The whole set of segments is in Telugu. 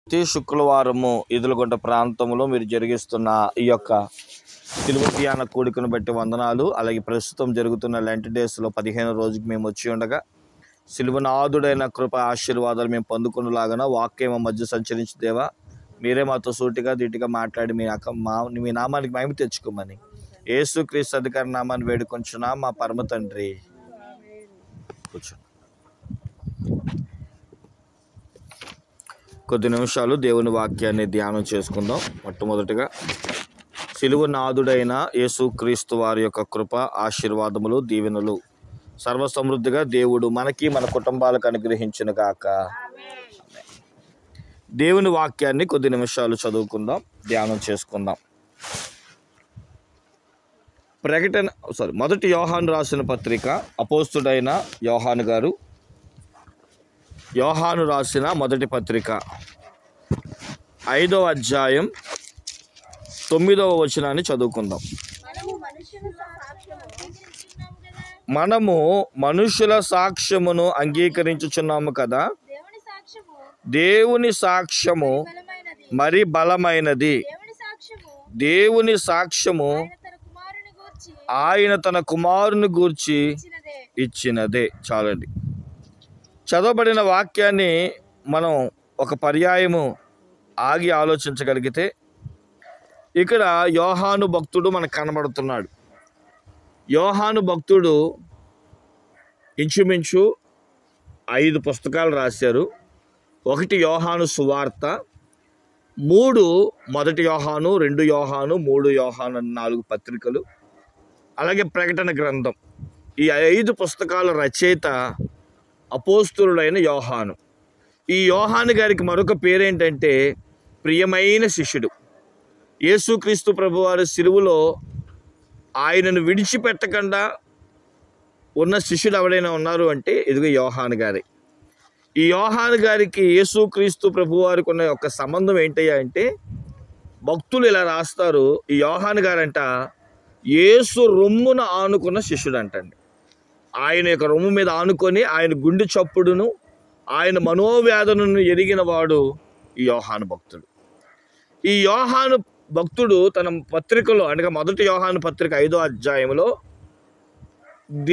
ప్రతి శుక్రవారము ఈదులగుంట ప్రాంతంలో మీరు జరిగిస్తున్న ఈ యొక్క సిలువ ధ్యాన కూడికను బట్టి వందనాలు. అలాగే ప్రస్తుతం జరుగుతున్న లెంట్ డేస్లో 15వ రోజుకి మేము వచ్చి ఉండగా సిలువనాథుడైన కృప ఆశీర్వాదాలు మేము పొందుకునేలాగా వాక్యం మధ్య సంచరించి దేవా, మీరే మాతో సూటిగా ధీటుగా మాట్లాడి మీ నామానికి మహిమ తెచ్చుకోమని యేసుక్రీస్తు అధికార నామాన్ని వేడుకొంచున్నా మా పరమ తండ్రి. కూర్చో. కొద్ది నిమిషాలు దేవుని వాక్యాన్ని ధ్యానం చేసుకుందాం. మొట్టమొదటిగా సిలువనాథుడైన యేసుక్రీస్తు వారి యొక్క కృప ఆశీర్వాదములు దీవెనలు సర్వసమృద్ధిగా దేవుడు మనకి మన కుటుంబాలకు అనుగ్రహించును గాక. దేవుని వాక్యాన్ని కొద్ది నిమిషాలు చదువుకుందాం, ధ్యానం చేసుకుందాం. మొదటి యోహాను రాసిన పత్రిక అపోస్తుడైన యోహాను గారు, యోహాను రాసిన మొదటి పత్రిక 5వ అధ్యాయం 9వ వచనాన్ని చదువుకుందాం. మనము మనుషుల సాక్ష్యమును అంగీకరించుచున్నాము కదా, దేవుని సాక్ష్యము మరి బలమైనది. దేవుని సాక్ష్యము ఆయన తన కుమారుని గూర్చి ఇచ్చినదే. చాలండి. చదవబడిన వాక్యాన్ని మనం ఒక పర్యాయము ఆగి ఆలోచించగలిగితే ఇక్కడ యోహాను భక్తుడు మనకు కనబడుతున్నాడు. యోహాను భక్తుడు ఇంచుమించు 5 పుస్తకాలు రాశారు. 1 యోహాను సువార్త, 3 మొదటి యోహాను, 2 యోహాను, 3 యోహాను 4 పత్రికలు, అలాగే ప్రకటన గ్రంథం. ఈ 5 పుస్తకాల రచయిత అపోస్తులుడైన యోహాను. ఈ యోహాను గారికి మరొక పేరేంటంటే ప్రియమైన శిష్యుడు. యేసుక్రీస్తు ప్రభువారి సిలువలో ఆయనను విడిచిపెట్టకుండా ఉన్న శిష్యుడు ఎవడైనా ఉన్నారు అంటే ఇదిగో యోహాను గారి. ఈ యోహాను గారికి యేసుక్రీస్తు ప్రభువారికి ఉన్న యొక్క సంబంధం ఏంటయ్యా అంటే, భక్తులు ఇలా రాస్తారు, ఈ యోహాను గారంట యేసు రొమ్మున ఆనుకున్న శిష్యుడు అంటండి. ఆయన యొక్క రొమ్ము మీద ఆనుకొని ఆయన గుండె చప్పుడును ఆయన మనోవేదనను ఎరిగిన వాడు ఈ యోహాను భక్తుడు. ఈ యోహాను భక్తుడు తన పత్రికలో, అనగా మొదటి యోహాను పత్రిక 5వ అధ్యాయంలో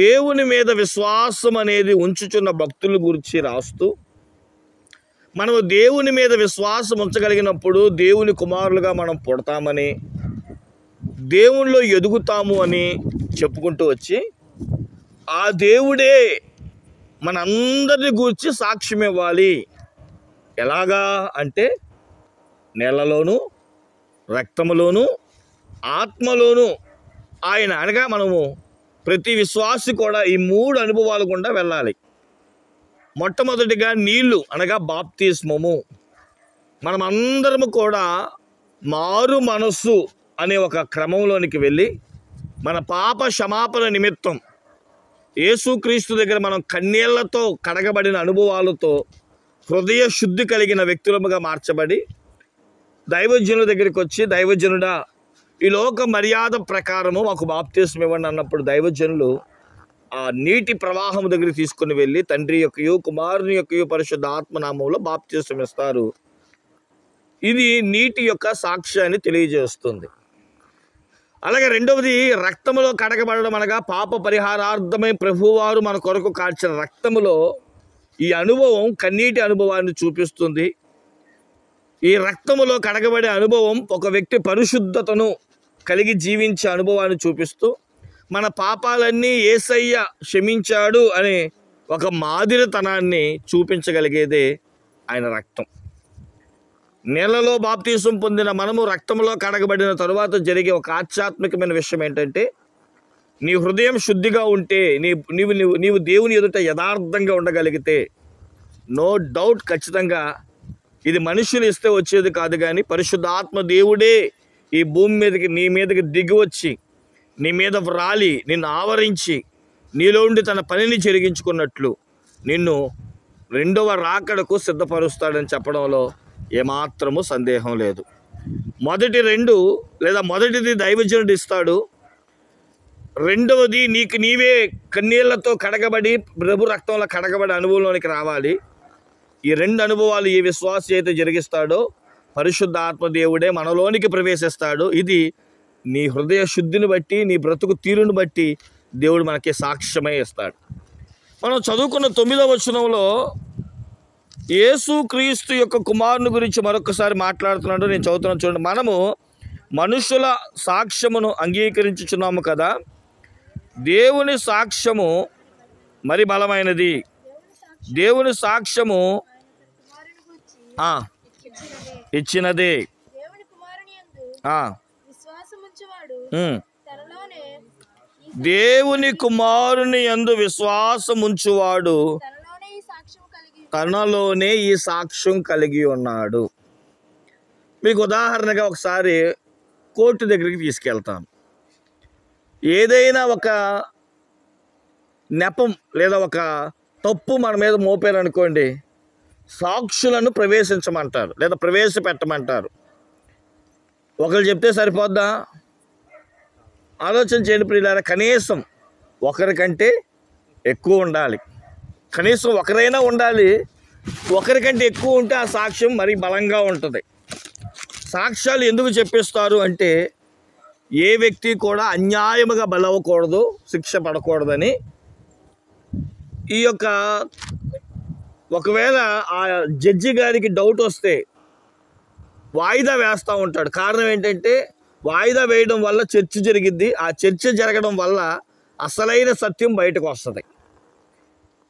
దేవుని మీద విశ్వాసం అనేది ఉంచుచున్న భక్తుల గురించి రాస్తూ, మనము దేవుని మీద విశ్వాసం ఉంచగలిగినప్పుడు దేవుని కుమారులుగా మనం పుడతామని, దేవునిలో ఎదుగుతాము అని చెప్పుకుంటూ వచ్చి, ఆ దేవుడే మనందరిని గూర్చి సాక్ష్యం ఇవ్వాలి. ఎలాగా అంటే నేలలోను, రక్తములోను, ఆత్మలోను ఆయన, అనగా మనము ప్రతి విశ్వాసి కూడా ఈ 3 అనుభవాలు గుండా వెళ్ళాలి. మొట్టమొదటిగా నీళ్లు, అనగా బాప్తిస్మము. మనమందరము కూడా మారు మనస్సు అనే ఒక క్రమంలోనికి వెళ్ళి మన పాప క్షమాపణ నిమిత్తం యేసుక్రీస్తు దగ్గర మనం కన్నీళ్లతో కడగబడిన అనుభవాలతో హృదయ శుద్ధి కలిగిన వ్యక్తులముగా మార్చబడి దైవజనుల దగ్గరికి వచ్చి, దైవజనుడా ఈ లోక మర్యాద ప్రకారము మాకు బాప్తిస్మం ఇవ్వండి అన్నప్పుడు దైవజనులు ఆ నీటి ప్రవాహం దగ్గరికి తీసుకుని వెళ్ళి తండ్రి యొక్కయు కుమారుని యొక్కయు పరిశుద్ధ ఆత్మనామంలో బాప్తిస్మం ఇస్తారు. ఇది నీటి యొక్క సాక్ష్యాన్ని తెలియజేస్తుంది. అలాగే రెండవది రక్తములో కడగబడడం, అనగా పాప పరిహారార్థమై ప్రభువారు మన కొరకు కార్చిన రక్తములో ఈ అనుభవం కన్నీటి అనుభవాన్ని చూపిస్తుంది. ఈ రక్తములో కడగబడే అనుభవం ఒక వ్యక్తి పరిశుద్ధతను కలిగి జీవించే అనుభవాన్ని చూపిస్తూ మన పాపాలన్నీ యేసయ్య క్షమించాడు అనే ఒక మాదిరితనాన్ని చూపించగలిగేదే ఆయన రక్తం. నేలలో బాప్తీసం పొందిన మనము రక్తంలో కడగబడిన తరువాత జరిగే ఒక ఆధ్యాత్మికమైన విషయం ఏంటంటే, నీ హృదయం శుద్ధిగా ఉంటే, నీవు దేవుని ఎదుట యథార్థంగా ఉండగలిగితే, నో డౌట్ ఖచ్చితంగా ఇది మనుషులు ఇస్తే వచ్చేది కాదు, కానీ పరిశుద్ధాత్మ దేవుడే ఈ భూమి మీదకి నీ మీదకి దిగి వచ్చి నీ మీద రాలి నిన్ను ఆవరించి నీలో ఉండి తన పనిని జరిగించుకున్నట్లు నిన్ను 2వ రాకడకు సిద్ధపరుస్తాడని చెప్పడంలో ఏమాత్రము సందేహం లేదు. మొదటిది దైవజనుడు ఇస్తాడు. రెండవది నీకు నీవే కన్నీళ్లతో కడగబడి ప్రభు రక్తంలో కడగబడి అనుభవంలోనికి రావాలి. ఈ రెండు అనుభవాలు ఈ విశ్వాసి అయితే జరిగిస్తాడో పరిశుద్ధాత్మ దేవుడే మనలోనికి ప్రవేశిస్తాడు. ఇది నీ హృదయ శుద్ధిని బట్టి, నీ బ్రతుకు తీరుని బట్టి దేవుడు మనకి సాక్ష్యమై ఇస్తాడు. మనం చదువుకున్న 9వ వచనంలో యేసు క్రీస్తు యొక్క కుమారుని గురించి మరొకసారి మాట్లాడుతున్నాడు. నేను చదువుతున్నాను చూడండి. మనము మనుషుల సాక్ష్యమును అంగీకరించుచున్నాము కదా, దేవుని సాక్ష్యము మరి బలమైనది. దేవుని సాక్ష్యము ఇచ్చినదే. దేవుని కుమారుని యందు విశ్వాసముంచువాడు తనలోనే ఈ సాక్ష్యం కలిగి ఉన్నాడు. మీకు ఉదాహరణగా ఒకసారి కోర్టు దగ్గరికి తీసుకెళ్తాను. ఏదైనా ఒక నెపం లేదా ఒక తప్పు మన మీద మోపారనుకోండి, సాక్షులను ప్రవేశించమంటారు లేదా ప్రవేశపెట్టమంటారు. ఒకరు చెప్తే సరిపోద్దా? ఆలోచన చేయండి ప్రియులారా. కనీసం ఒకరికంటే ఎక్కువ ఉండాలి. కనీసం ఒకరైనా ఉండాలి. ఒకరికంటే ఎక్కువ ఉంటే ఆ సాక్ష్యం మరీ బలంగా ఉంటుంది. సాక్ష్యాలు ఎందుకు చెప్పిస్తారు అంటే, ఏ వ్యక్తి కూడా అన్యాయముగా బలవకూడదు, శిక్ష పడకూడదని. ఈ యొక్క ఒకవేళ ఆ జడ్జి గారికి డౌట్ వస్తే వాయిదా వేస్తూ ఉంటాడు. కారణం ఏంటంటే, వాయిదా వేయడం వల్ల చర్చ జరిగిద్ది. ఆ చర్చ జరగడం వల్ల అసలైన సత్యం బయటకు వస్తుంది.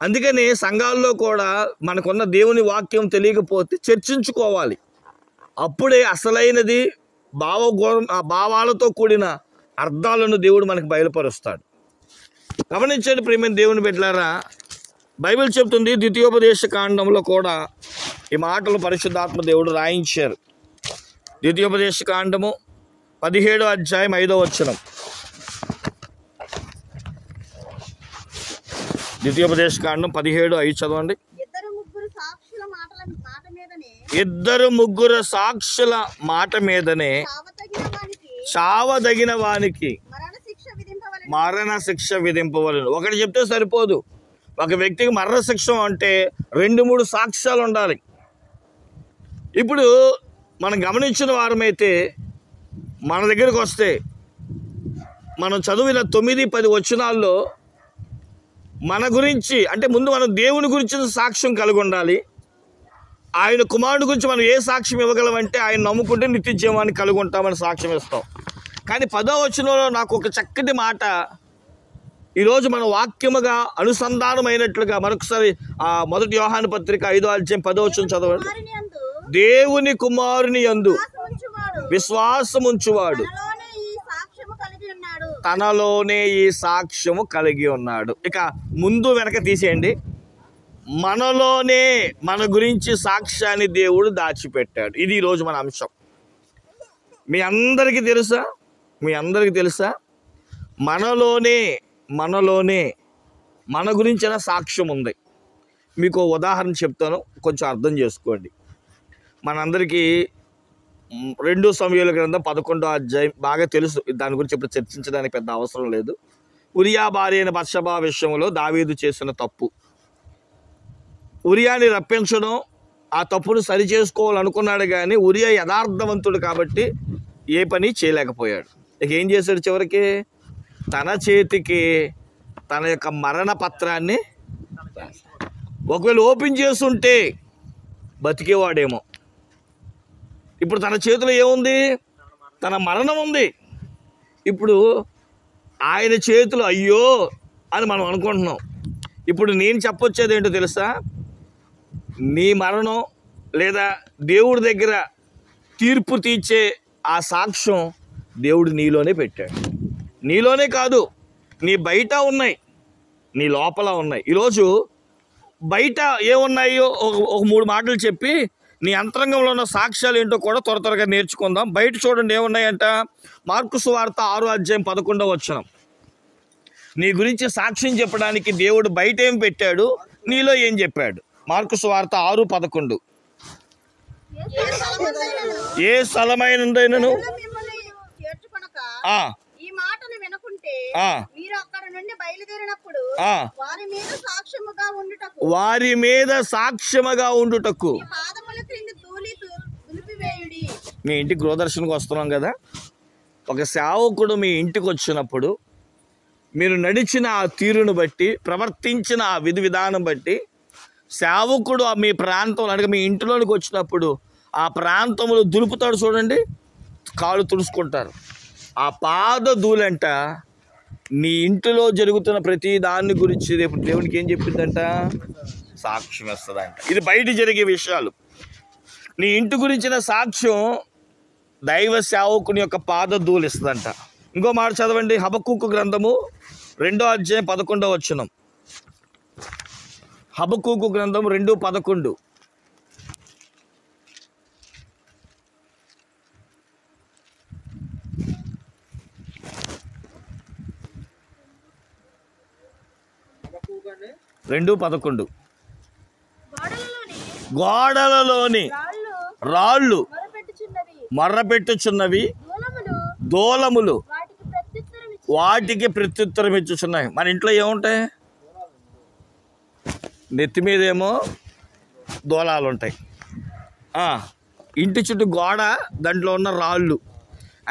అందుకని సంఘాల్లో కూడా మనకున్న దేవుని వాక్యం తెలియకపోతే చర్చించుకోవాలి. అప్పుడే అసలైనది భావాలతో కూడిన అర్థాలను దేవుడు మనకు బయలుపరుస్తాడు. గమనించండి ప్రియమైన దేవుని బిడ్డలారా, బైబిల్ చెప్తుంది, ద్వితీయోపదేశ కాండంలో కూడా ఈ మాటలు పరిశుద్ధాత్మ దేవుడు రాయించారు. ద్వితీయోపదేశ కాండము 17వ అధ్యాయం 5వ వచనం. ద్వితీయోపదేశ కాండం 17:5 చదవండి. ఇద్దరు ముగ్గురు సాక్షుల మాట మీదనే చావదగిన వానికి మరణ శిక్ష విధింపవలెను. ఒకటి చెప్తే సరిపోదు. ఒక వ్యక్తికి మరణ శిక్ష అంటే 2-3 సాక్ష్యాలు ఉండాలి. ఇప్పుడు మనం గమనించిన వారమైతే మన దగ్గరకు వస్తే మనం చదివిన 9-10 వచనాల్లో మన గురించి అంటే ముందు మనం దేవుని గురించి సాక్ష్యం కలిగి ఉండాలి. ఆయన కుమారుడు గురించి మనం ఏ సాక్ష్యం ఇవ్వగలమంటే, ఆయన నమ్ముకుంటే నిత్య జీవాన్ని కలిగి ఉంటామని సాక్ష్యం ఇస్తాం. కానీ 10వ వచనంలో నాకు ఒక చక్కటి మాట ఈరోజు మన వాక్యముగా అనుసంధానమైనట్లుగా మరొకసారి ఆ 1 యోహాను పత్రిక 5వ అధ్యాయం 10వ వచనం చదవండి. దేవుని కుమారుని యందు విశ్వాసముంచువాడు తనలోనే ఈ సాక్ష్యము కలిగి ఉన్నాడు. ఇక ముందు వెనక తీసేయండి. మనలోనే మన గురించి సాక్ష్యాన్ని దేవుడు దాచిపెట్టాడు. ఇది ఈరోజు మన అంశం. మీ అందరికీ తెలుసా మనలోనే మన గురించిన సాక్ష్యం ఉంది. మీకు ఉదాహరణ చెప్తాను, కొంచెం అర్థం చేసుకోండి. మనందరికీ 2 సమూయేలు గ్రంథం 11వ అధ్యాయం బాగా తెలుసు. దాని గురించి ఇప్పుడు చర్చించడానికి పెద్ద అవసరం లేదు. ఉరియా భార్య అయిన బత్షెబా విషయంలో దావీదు చేసిన తప్పు, ఉరియాని రప్పించడం, ఆ తప్పును సరి చేసుకోవాలనుకున్నాడు. కానీ ఉరియా యథార్థవంతుడు కాబట్టి ఏ పని చేయలేకపోయాడు. ఇక ఏం చేశాడు? చివరికి తన చేతికి తన యొక్క మరణ పత్రాన్ని ఒకవేళ ఓపెన్ చేస్తుంటే బతికేవాడేమో. ఇప్పుడు తన చేతిలో ఏముంది? తన మరణం ఉంది. ఇప్పుడు ఆయన చేతిలో అయ్యో అని మనం అనుకుంటున్నాం. ఇప్పుడు నేను చెప్పొచ్చేది ఏంటో తెలుసా? నీ మరణం లేదా దేవుడి దగ్గర తీర్పు తీర్చే ఆ సాక్ష్యం దేవుడు నీలోనే పెట్టాడు. నీలోనే కాదు, నీ బయట ఉన్నాయి, నీ లోపల ఉన్నాయి. ఈరోజు బయట ఏమున్నాయో ఒక 3 మాటలు చెప్పి నీ అంతరంగంలో ఉన్న సాక్ష్యాలు ఏంటో కూడా త్వరగా నేర్చుకుందాం. బయట చూడండి ఏమున్నాయంట. మార్కు సువార్త 6వ అధ్యాయం 11వ వచనం. నీ గురించి సాక్ష్యం చెప్పడానికి దేవుడు బయట ఏం పెట్టాడు, నీలో ఏం చెప్పాడు? మార్కు సువార్త 6:11. ఏ స్థలమైనదైనను వారి మీద సాక్ష్యముగా ఉండుటకు. మీ ఇంటికి గృహదర్శనకు వస్తున్నాం కదా, ఒక సేవకుడు మీ ఇంటికి వచ్చినప్పుడు మీరు నడిచిన ఆ తీరును బట్టి, ప్రవర్తించిన ఆ విధి విధానం బట్టి సేవకుడు మీ ప్రాంతంలో అనగా మీ ఇంటిలోనికి వచ్చినప్పుడు ఆ ప్రాంతంలో దులుపుతాడు చూడండి, కాళ్ళు తుడుచుకుంటారు. ఆ పాద ధూళంట నీ ఇంటిలో జరుగుతున్న ప్రతి దాన్ని గురించి రేపు దేవునికి ఏం చెప్పిందంట? సాక్ష్యం ఇస్తుందంట. ఇది బయట జరిగే విషయాలు. నీ ఇంటి గురించిన సాక్ష్యం దైవ సేవకుని యొక్క పాద ధూళి ఇస్తుందంట. ఇంకో మాట చదవండి, హబక్కూకు గ్రంథము 2వ అధ్యాయం 11వ వచనం. హబక్కూకు గ్రంథం 2:11. గోడలలోని రాళ్ళు మర్రపెట్టుచున్నవి, దూలములు వాటికి ప్రత్యుత్తరం ఇచ్చుచున్నాయి. మన ఇంట్లో ఏముంటాయి? నెత్తి మీదేమో దూలాలు ఉంటాయి, ఇంటి చుట్టూ గోడ, దాంట్లో ఉన్న రాళ్ళు.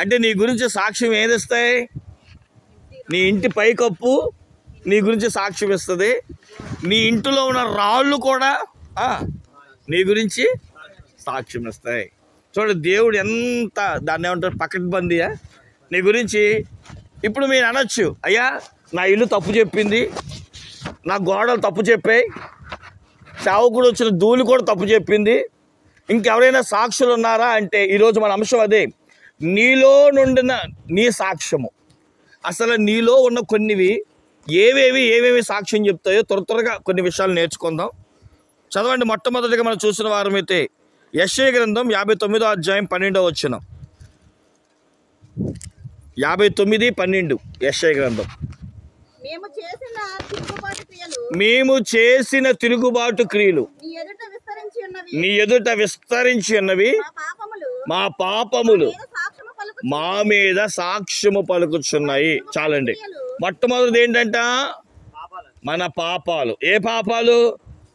అంటే నీ గురించి సాక్ష్యం ఏదిస్తాయి? నీ ఇంటి పైకప్పు నీ గురించి సాక్ష్యం ఇస్తుంది. నీ ఇంటిలో ఉన్న రాళ్ళు కూడా నీ గురించి సాక్ష్యం ఇస్తాయి. చూడండి, దేవుడు ఎంత దాన్ని ఏమంటారు, పకడ్బందీయా నీ గురించి. ఇప్పుడు మీరు అనొచ్చు, అయ్యా నా ఇల్లు తప్పు చెప్పింది, నా గోడలు తప్పు చెప్పాయి, సేవకుడు వచ్చిన ధూళి కూడా తప్పు చెప్పింది, ఇంకెవరైనా సాక్షులు ఉన్నారా అంటే ఈరోజు మన అంశం అదే. నీలో నుండిన నీ సాక్ష్యము, అసలు నీలో ఉన్న కొన్నివి ఏవేవి సాక్ష్యం చెప్తాయో త్వరగా కొన్ని విషయాలు నేర్చుకుందాం. చదవండి. మొట్టమొదటిగా మనం చూసిన వారమైతే యెషయా గ్రంథం 59వ అధ్యాయం 12వ వచనం. 59:12 యెషయా గ్రంథం. మేము చేసిన తిరుగుబాటు క్రియలు నీ ఎదుట విస్తరించి ఉన్నవి, మా పాపములు మా మీద సాక్ష్యము పలుకుచున్నాయి. చాలండి. మొట్టమొదటిది ఏంటంట? మన పాపాలు. ఏ పాపాలు?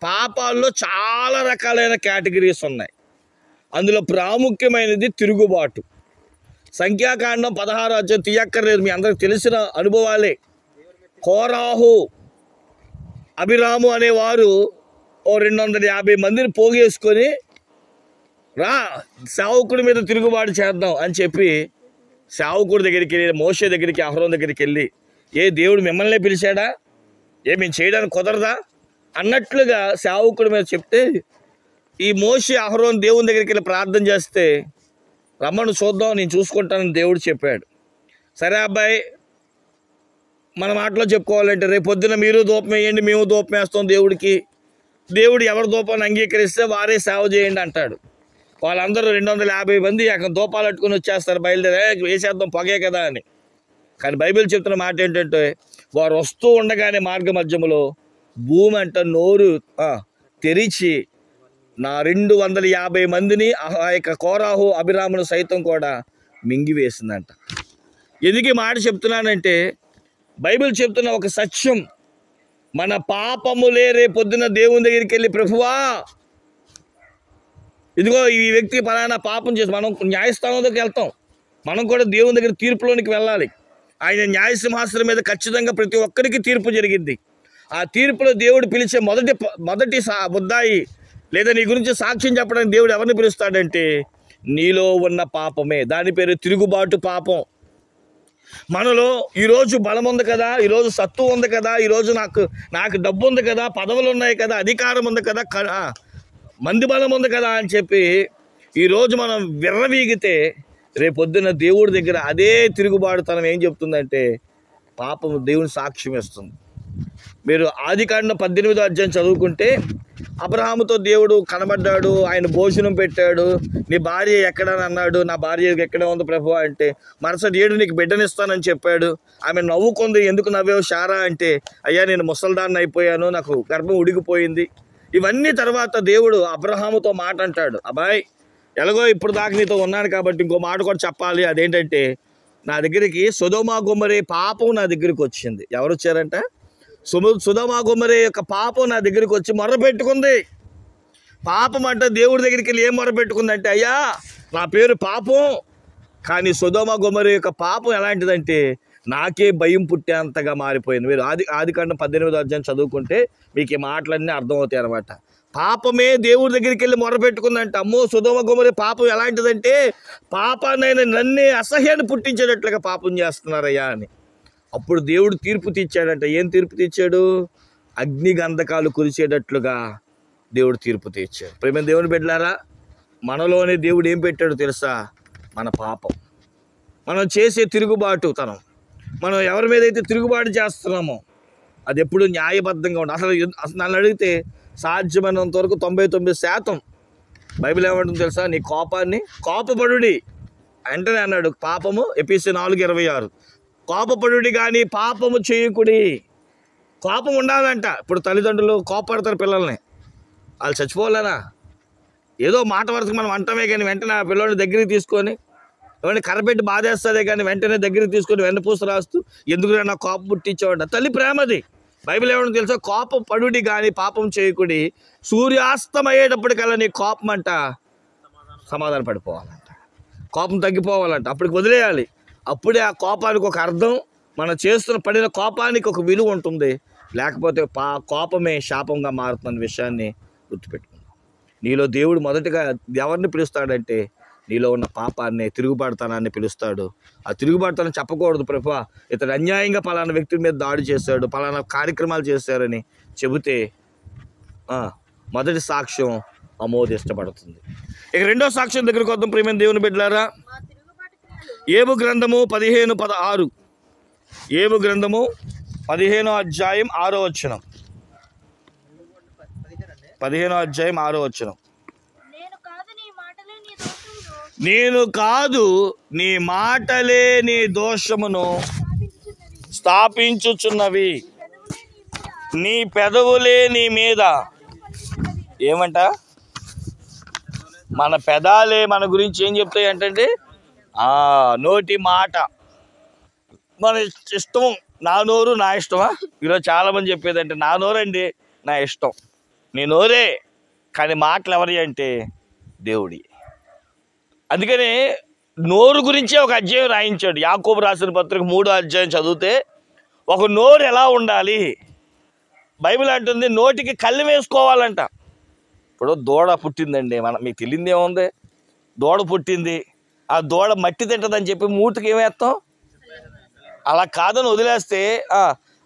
పాపాల్లో చాలా రకాలైన కేటగిరీస్ ఉన్నాయి. అందులో ప్రాముఖ్యమైనది తిరుగుబాటు. సంఖ్యాకాండం 16వ అధ్యాయం తీయక్కర్లేదు, మీ అందరికి తెలిసిన అనుభవాలే. కోరాహు, అభిరాము అనేవారు 250 మందిని పోగేసుకొని సేవకుడి మీద తిరుగుబాటు చేద్దాం అని చెప్పి సేవకుడి దగ్గరికి వెళ్ళి, మోషే దగ్గరికి, అహరోన్ దగ్గరికి వెళ్ళి, ఏ దేవుడు మిమ్మల్ని పిలిచాడా? మేము చేయడానికి కుదరదా అన్నట్లుగా సేవకుడి మీద చెప్తే, ఈ మోషే అహరోన్ దేవుని దగ్గరికి వెళ్ళి ప్రార్థన చేస్తే, రమ్మను చూద్దాం, నేను చూసుకుంటానని దేవుడు చెప్పాడు. సరే అబ్బాయి, మన మాటలో చెప్పుకోవాలంటే రేపు పొద్దున మీరు ధూపం వేయండి, మేము ధూపం వేస్తాం దేవుడికి. దేవుడు ఎవరి ధూపాన్ని అంగీకరిస్తే వారే సేవ చేయండి అంటాడు. వాళ్ళందరూ 250 మంది అక్కడ ధూపాలు అట్టుకుని వచ్చేస్తారు, బయలుదేరి వేసేద్దాం పొగే కదా అని. కానీ బైబిల్ చెప్తున్న మాట ఏంటంటే, వారు వస్తూ ఉండగానే మార్గ మధ్యములో భూమి అంట నోరు తెరిచి నా 250 మందిని ఆ యొక్క కోరాహు, అభిరామును సైతం కూడా మింగివేసిందంట. ఎందుకు ఈ మాట చెప్తున్నానంటే, బైబిల్ చెప్తున్న ఒక సత్యం, మన పాపములే రేపొద్దున దేవుని దగ్గరికి వెళ్ళి, ప్రభువా ఇదిగో ఈ వ్యక్తి పలానా పాపం చేసి, మనం న్యాయస్థానం దగ్గరికి వెళ్తాం, మనం కూడా దేవుని దగ్గర తీర్పులోనికి వెళ్ళాలి. ఆయన న్యాయసింహాసనం మీద ఖచ్చితంగా ప్రతి ఒక్కరికి తీర్పు జరిగింది. ఆ తీర్పులో దేవుడు పిలిచే మొదటి ముద్దాయి లేదా నీ గురించి సాక్ష్యం చెప్పడానికి దేవుడు ఎవరిని పిలుస్తాడంటే, నీలో ఉన్న పాపమే. దాని పేరు తిరుగుబాటు పాపం. మనలో ఈరోజు బలం ఉంది కదా, ఈరోజు సత్తు ఉంది కదా, ఈరోజు నాకు డబ్బు ఉంది కదా, పదవులు ఉన్నాయి కదా, అధికారం ఉంది కదా, మంది బలం ఉంది కదా అని చెప్పి ఈరోజు మనం విర్రవీగితే రేపొద్దున దేవుడి దగ్గర అదే తిరుగుబాటుతనం ఏం చెప్తుందంటే, పాపము దేవుని సాక్ష్యం ఇస్తుంది. మీరు ఆదికాండం 18వ అధ్యాయం చదువుకుంటే, అబ్రహాముతో దేవుడు కనబడ్డాడు, ఆయన భోజనం పెట్టాడు. నీ భార్య ఎక్కడని అన్నాడు. నా భార్య ఎక్కడ ఉంది ప్రభువా అంటే, మరుసటి ఏడు నీకు బిడ్డనిస్తానని చెప్పాడు. ఆమె నవ్వుకుంది. ఎందుకు నవ్వావు శారా అంటే, అయ్యా నేను ముసల్దాన్ని అయిపోయాను, నాకు గర్భం ఉడికిపోయింది. ఇవన్నీ తర్వాత దేవుడు అబ్రహాముతో మాట అంటాడు, అబ్బాయి ఎలాగో ఇప్పుడు దాకా నీతో ఉన్నాను కాబట్టి ఇంకో మాట కూడా చెప్పాలి. అదేంటంటే, నా దగ్గరికి సొదొమ గొమొర్రా పాపం నా దగ్గరికి వచ్చింది. ఎవరు వచ్చారంట? సొదొమ గొమొర్రా యొక్క పాపం నా దగ్గరికి వచ్చి మొర్ర పెట్టుకుంది. పాపం అంటే దేవుడి దగ్గరికి వెళ్ళి ఏం మొర్ర పెట్టుకుందంటే, అయ్యా నా పేరు పాపం, కానీ సొదొమ గొమొర్రా యొక్క పాపం ఎలాంటిదంటే నాకే భయం పుట్టేంతగా మారిపోయింది. మీరు ఆదికాండం 18వ అధ్యాయం చదువుకుంటే మీకు ఈ మాటలన్నీ అర్థమవుతాయి అన్నమాట. పాపమే దేవుడి దగ్గరికి వెళ్ళి మొర్ర పెట్టుకుందంట. అమ్మో సొదొమ గొమొర్రా పాపం ఎలాంటిదంటే పాపాన్నైనా నన్నే అసహ్యాన్ని పుట్టించేటట్లుగా పాపం చేస్తున్నారయ్యా అని. అప్పుడు దేవుడు తీర్పు తీర్చాడంట. ఏం తీర్పు తీర్చాడు? అగ్ని గంధకాలు కురిసేటట్లుగా దేవుడు తీర్పు తీర్చాడు. ప్రేమ దేవుని బిడ్డలారా, మనలోనే దేవుడు ఏం పెట్టాడో తెలుసా? మన పాపం, మనం చేసే తిరుగుబాటుతనం, మనం ఎవరి మీద అయితే తిరుగుబాటు చేస్తున్నామో అది ఎప్పుడు న్యాయబద్ధంగా ఉండదు. అసలు నన్ను అడిగితే సాధ్యమైనంత వరకు 99% బైబిల్ ఏమంటుంది తెలుసా? నీ కోపాన్ని కోపపడుడి వెంటనే అన్నాడు. పాపము ఎఫెసీ 4:26 కోపపడుడి కానీ పాపము చేయకుడి. కోపం ఉండాలంట. ఇప్పుడు తల్లిదండ్రులు కోపడతారు పిల్లల్ని, వాళ్ళు చచ్చిపోవాలనా? ఏదో మాట వరకు మనం అంటమే కానీ వెంటనే ఆ పిల్లల్ని దగ్గరికి తీసుకొని ఏమంటే కర్రపెట్టి బాధేస్తుందే కానీ వెంటనే దగ్గరికి తీసుకొని వెన్నపూస రాస్తూ ఎందుకు నా కోపం పుట్టించేవాడ. తల్లి ప్రేమది. బైబిల్ ఏమన్నా తెలుసా? కోపం పడుడి కానీ పాపం చేయకుడి, సూర్యాస్తమయ్యేటప్పటికల్లా నీ కోపం అంట సమాధాన పడిపోవాలంట, కోపం తగ్గిపోవాలంట, అప్పటికి వదిలేయాలి. అప్పుడే ఆ కోపానికి ఒక అర్థం, మనం చేస్తున్న పడిన కోపానికి ఒక విలువ ఉంటుంది. లేకపోతే కోపమే శాపంగా మారుతున్న విషయాన్ని గుర్తుపెట్టుకుందాం. నీలో దేవుడు మొదటిగా ఎవరిని పిలుస్తాడంటే నీలో ఉన్న పాపాన్ని, తిరుగుబాటుతనాన్ని పిలుస్తాడు. ఆ తిరుగుబాటుతనం చెప్పకూడదు, ప్రభువా ఇతడు అన్యాయంగా పలానా వ్యక్తి మీద దాడి చేశాడు, పలానా కార్యక్రమాలు చేశారని చెబితే మొదటి సాక్ష్యం ఆమోదించబడుతుంది. ఇక రెండో సాక్ష్యం దగ్గరికి వద్దాం ప్రియమైన దేవుని బిడ్డలారా. ఏబు గ్రంథము 15:16. ఏబు గ్రంథము 15వ అధ్యాయం 6వ వచనం. 15వ అధ్యాయం 6వ వచనం. నేను కాదు నీ మాటలే నీ దోషమును స్థాపించుచున్నవి, నీ పెదవులే నీ మీద. ఏమంట? మన పెదాలే మన గురించి ఏం చెప్తాయి అంటే నోటి మాట, మన ఇష్టం. నా నోరు నా ఇష్టమా? ఈరోజు చాలామంది చెప్పేదంటే నా నోరండి నా ఇష్టం. నీ నోరే, కానీ మాటలు ఎవరి అంటే దేవుడి. అందుకని నోరు గురించే ఒక అధ్యాయం రాయించాడు. యాకోబు రాసిన పత్రిక 3వ అధ్యాయం చదివితే ఒక నోరు ఎలా ఉండాలి బైబిల్ అంటుంది, నోటికి కళ్ళు వేసుకోవాలంట. ఇప్పుడు దూడ పుట్టిందండి, మీకు తెలియదు ఏముంది? దూడ పుట్టింది, ఆ దూడ మట్టి తింటుందని చెప్పి మూతికి ఏమేస్తాం? అలా కాదని వదిలేస్తే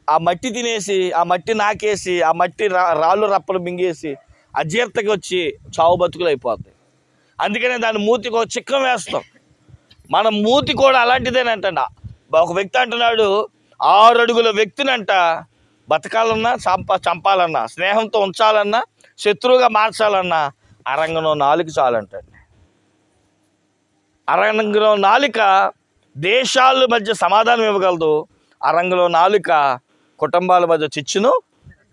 ఆ మట్టి తినేసి, ఆ మట్టి నాకేసి, ఆ మట్టి రాళ్ళు రప్పలు మింగేసి అజీర్తకి వచ్చి చావు బతుకులు అయిపోతాయి. అందుకనే దాని మూతికి ఒక చిక్కం వేస్తాం. మన మూతి కూడా అలాంటిదేనంట. ఒక వ్యక్తి అంటున్నాడు, 6 అడుగుల వ్యక్తినంట బతకాలన్నా చంపాలన్నా, స్నేహంతో ఉంచాలన్నా, శత్రువుగా మార్చాలన్నా అరంగంలో నాలుక చాలంటండి. అరంగంలో నాలుక దేశాల మధ్య సమాధానం ఇవ్వగలదు, అరంగంలో నాలుక కుటుంబాల మధ్య చిచ్చును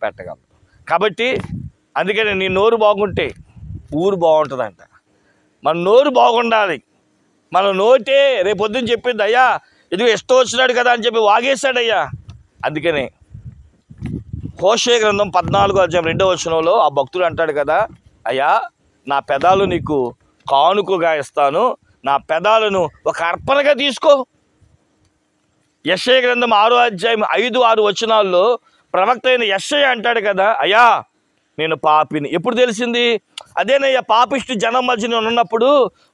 పెట్టగలదు. కాబట్టి అందుకని నీ నోరు బాగుంటే ఊరు బాగుంటుందంట. మన నోరు బాగుండాలి. మన నోటే రేపొద్దున చెప్పింది, అయ్యా ఇదిగో ఇష్టం వచ్చినాడు కదా అని చెప్పి వాగేశాడయ్యా. అందుకని హోషేయ గ్రంథం 14వ అధ్యాయం 2వ వచనంలో ఆ భక్తుడు అంటాడు కదా, అయ్యా నా పెదాలు నీకు కానుకగా ఇస్తాను, నా పెదాలను ఒక అర్పణగా తీసుకో. యెషయా గ్రంథం 6వ అధ్యాయం 5-6 వచనాల్లో ప్రవక్త అయిన యెషయా అంటాడు కదా, అయ్యా నేను పాపిని. ఎప్పుడు తెలిసింది? అదేనయ్యా, పాపిష్టి జనం మధ్య నేను ఉన్నప్పుడు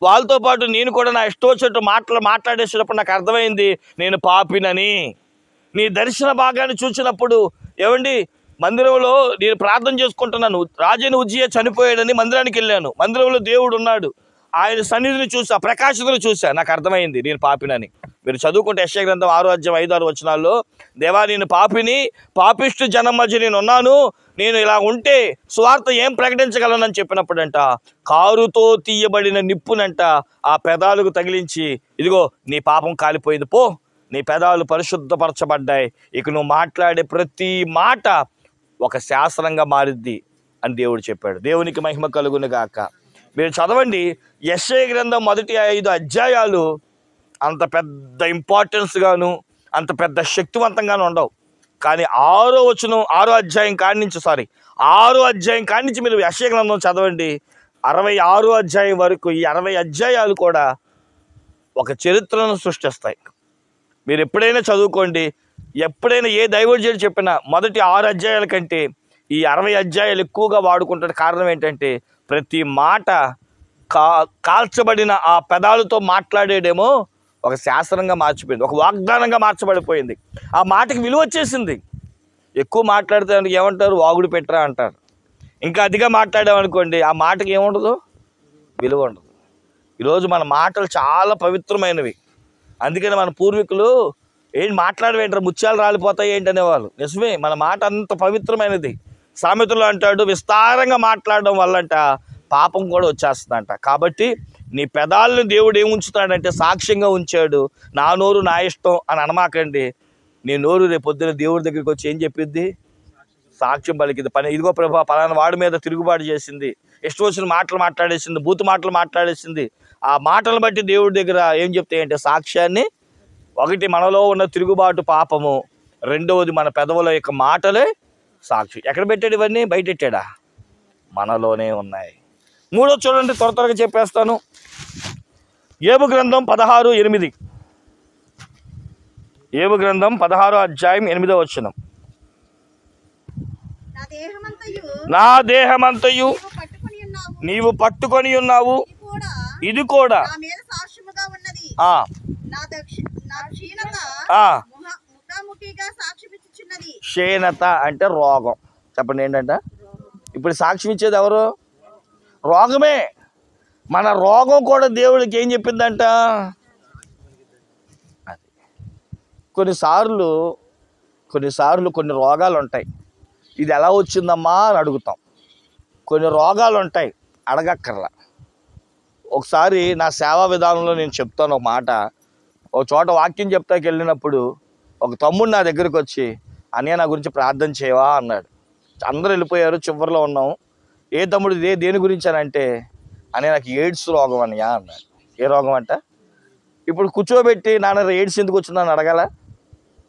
వాళ్ళతో పాటు నేను కూడా నా ఇష్టం వచ్చినట్టు మాట్లాడేసినప్పుడు నాకు అర్థమైంది నేను పాపినని. నీ దర్శన భాగాన్ని చూసినప్పుడు, ఏమండి మందిరంలో నేను ప్రార్థన చేసుకుంటున్నాను, రాజైన ఉజ్జియా చనిపోయాడని మందిరానికి వెళ్ళాను, మందిరంలో దేవుడు ఉన్నాడు, ఆయన సన్నిధిని చూసా, ప్రకాశతను చూసా, నాకు అర్థమైంది నేను పాపినని. మీరు చదువుకుంటే యెషయా గ్రంథం 6వ అధ్యాయం 5-6 వచనాల్లో, దేవా నేను పాపిని, పాపిష్టి జనం మధ్య నేను ఉన్నాను, నేను ఇలా ఉంటే సువార్త ఏం ప్రకటించగలనని చెప్పినప్పుడంట కారుతో తీయబడిన నిప్పునంట ఆ పెదాలకు తగిలించి, ఇదిగో నీ పాపం కాలిపోయింది, పో, నీ పెదాలు పరిశుద్ధపరచబడ్డాయి, ఇక నువ్వు మాట్లాడే ప్రతి మాట ఒక శాస్త్రంగా మారిద్ది అని దేవుడు చెప్పాడు. దేవునికి మహిమ కలుగును గాక. మీరు చదవండి యెషయా గ్రంథం మొదటి 5 అధ్యాయాలు అంత పెద్ద ఇంపార్టెన్స్ గాను అంత పెద్ద శక్తివంతంగాను ఉండవు, కానీ 6 అధ్యాయం కాడి నుంచి మీరు యెషయా గ్రంథం చదవండి. 66 అధ్యాయం వరకు ఈ 60 అధ్యాయాలు కూడా ఒక చరిత్రను సృష్టిస్తాయి. మీరు ఎప్పుడైనా చదువుకోండి, ఎప్పుడైనా ఏ దైవజనుడు చెప్పినా మొదటి 6 అధ్యాయాల కంటే ఈ 60 అధ్యాయాలు ఎక్కువగా వాడుకుంటాడు. కారణం ఏంటంటే ప్రతి మాట కాల్చబడిన ఆ పెదాలతో మాట్లాడేడేమో ఒక శాస్త్రంగా మార్చిపోయింది, ఒక వాగ్దానంగా మార్చబడిపోయింది. ఆ మాటకి విలువ వచ్చేసింది. ఎక్కువ మాట్లాడితే ఏమంటారు? వాగుడు పెట్టరా అంటారు. ఇంకా అధిగా మాట్లాడామనుకోండి ఆ మాటకి ఏముండదు, విలువ ఉండదు. ఈరోజు మన మాటలు చాలా పవిత్రమైనవి. అందుకని మన పూర్వీకులు ఏంటి మాట్లాడవేంటారు, ముత్యాలు రాలిపోతాయి ఏంటి అనేవాళ్ళు. నిజమే, మన మాట అంత పవిత్రమైనది. సామెతలు అంటాడు, విస్తారంగా మాట్లాడడం వల్లంట పాపం కూడా వచ్చేస్తుందంట. కాబట్టి నీ పెదాలను దేవుడు ఏముంచుతాడంటే సాక్ష్యంగా ఉంచాడు. నా నోరు నా ఇష్టం అని అనమాకండి. నీ నోరు రేపు పొద్దున దేవుడి దగ్గరికి వచ్చి ఏం చెప్పిద్ది? సాక్ష్యం పలికింది. ఇదిగో ప్రభా పలానా వాడి మీద తిరుగుబాటు చేసింది, ఇష్టం వచ్చిన మాటలు మాట్లాడేసింది, బూతు మాటలు మాట్లాడేసింది. ఆ మాటలు బట్టి దేవుడి దగ్గర ఏం చెప్తాయంటే సాక్ష్యాన్ని. ఒకటి మనలో ఉన్న తిరుగుబాటు పాపము, రెండవది మన పెదవుల యొక్క మాటలే సాక్షి. ఎక్కడ పెట్టాడు ఇవన్నీ? బయట పెట్టాడా? మనలోనే ఉన్నాయి. మూడోది చూడండి, త్వరగా చెప్పేస్తాను. యోబు గ్రంథం 16:8. యోబు గ్రంథం 16 అధ్యాయం 8వ వచనం. నా దేహమంతయు నీవు పట్టుకొని ఉన్నావు, ఇది కూడా క్షీణత అంటే రోగం. చెప్పండి ఏంటంట? ఇప్పుడు సాక్ష్యం ఇచ్చేది ఎవరు? రోగమే. మన రోగం కూడా దేవుడికి ఏం చెప్పిందంట? అది కొన్నిసార్లు కొన్ని రోగాలు ఉంటాయి. ఇది ఎలా వచ్చిందమ్మా అని అడుగుతాం. కొన్ని రోగాలు ఉంటాయి, అడగక్కర్లా. ఒకసారి నా సేవా విధానంలో నేను చెప్తాను ఒక మాట. ఒక చోట వాక్యం చెప్తాకి వెళ్ళినప్పుడు ఒక తమ్ముడు నా దగ్గరికి వచ్చి, అన్నయ్య నా గురించి ప్రార్థన చేయవా అన్నాడు. అందరూ వెళ్ళిపోయారు, చివరిలో ఉన్నాము. ఏ తమ్ముడు దేని గురించి అని అంటే, అన్నయ్య నాకు ఎయిడ్స్ రోగం అన్నయ్య అన్నాడు. ఏ రోగం అంట? ఇప్పుడు కూర్చోబెట్టి నాన్న ఎయిడ్స్ ఎందుకు వచ్చిందని అడగాల?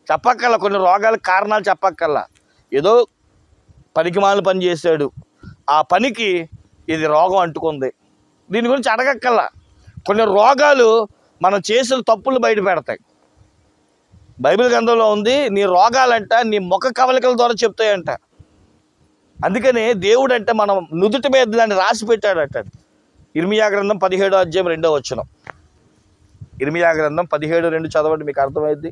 చెప్పక్కల్లా. కొన్ని రోగాలకు కారణాలు చెప్పక్కల్లా. ఏదో పనికిమాలిన పని చేశాడు, ఆ పనికి ఇది రోగం అంటుకుంది, దీని గురించి అడగక్కల్లా. కొన్ని రోగాలు మనం చేసిన తప్పులు బయట పెడతాయి. బైబిల్ గ్రంథంలో ఉంది, నీ రోగాలంట నీ ముఖ కవలికల ద్వారా చెప్తాయంట. అందుకనే దేవుడు అంటే మనం నుదుటి మీద దాన్ని రాసి పెట్టాడట. ఇర్మియా గ్రంథం 17వ అధ్యాయం 2వ వచనం. ఇర్మియా గ్రంథం 17:2 చదవండి, మీకు అర్థమైంది.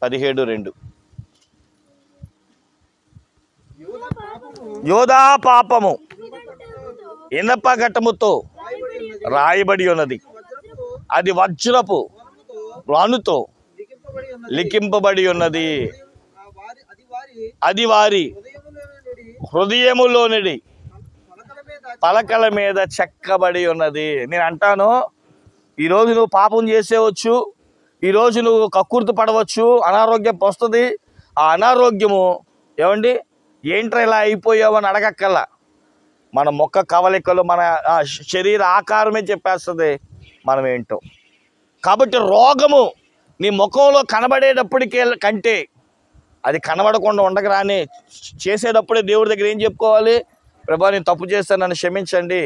17:2. యోధా పాపము ఇనప ఘటముతో రాయబడి ఉన్నది, అది వజ్రపు రాణుతో లిఖింపబడి ఉన్నది, అది వారి హృదయములోనిది పలకల మీద చెక్కబడి ఉన్నది. నేను అంటాను, ఈరోజు నువ్వు పాపం చేసేవచ్చు, ఈరోజు నువ్వు కక్కుర్తి పడవచ్చు, అనారోగ్యం వస్తుంది. ఆ అనారోగ్యము ఏమండి ఏంట్రా ఇలా అయిపోయావు అని అడగక్కల్లా. మన ముఖ కవలికలు, మన శరీర ఆకారమే చెప్పేస్తుంది మనం ఏంటో. కాబట్టి రోగము నీ ముఖంలో కనబడేటప్పటికే కంటే అది కనబడకుండా ఉండగరాని చేసేటప్పుడే దేవుడి దగ్గర ఏం చెప్పుకోవాలి? ప్రభా నేను తప్పు చేస్తాను, నన్ను క్షమించండి,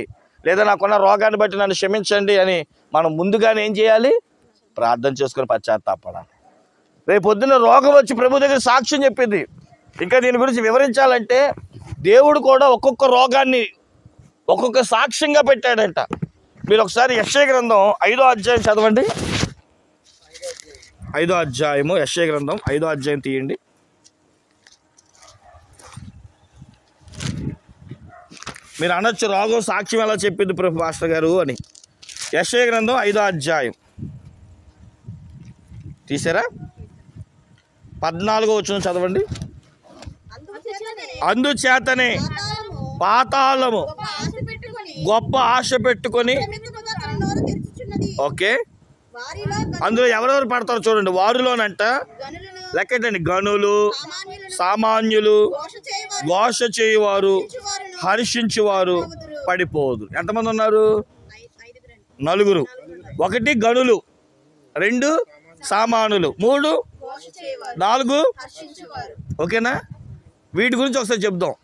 లేదా నాకున్న రోగాన్ని బట్టి నన్ను క్షమించండి అని మనం ముందుగానే ఏం చేయాలి? ప్రార్థన చేసుకొని పశ్చాత్తాపడాలి. రేపు పొద్దున్న రోగం వచ్చి ప్రభు దగ్గర సాక్ష్యం చెప్పింది. ఇంకా దీని గురించి వివరించాలంటే దేవుడు కూడా ఒక్కొక్క రోగాన్ని ఒక్కొక్క సాక్ష్యంగా పెట్టాడంట. మీరు ఒకసారి యెషయా గ్రంథం 5వ అధ్యాయం చదవండి. 5వ అధ్యాయము, యెషయా గ్రంథం 5వ అధ్యాయం తీయండి. మీరు అనొచ్చు, రోగం సాక్ష్యం ఎలా చెప్పింది ప్రభు మాస్టర్ గారు అని. యెషయా గ్రంథం 5వ అధ్యాయం తీసారా? 14వ వచనం చదవండి. అందుచేతనే పాతాళము గొప్ప ఆశ పెట్టుకొని, ఓకే, అందులో ఎవరెవరు పడతారో చూడండి. వారిలోనంట లెక్కటండి, గనులు, సామాన్యులు, ఘోష చేయువారు, హర్షించువారు పడిపోదు. ఎంతమంది ఉన్నారు? 4. 1 గనులు, 2 సామానులు. 3, 4 ఓకేనా? వీటి గురించి ఒకసారి చెప్దాం.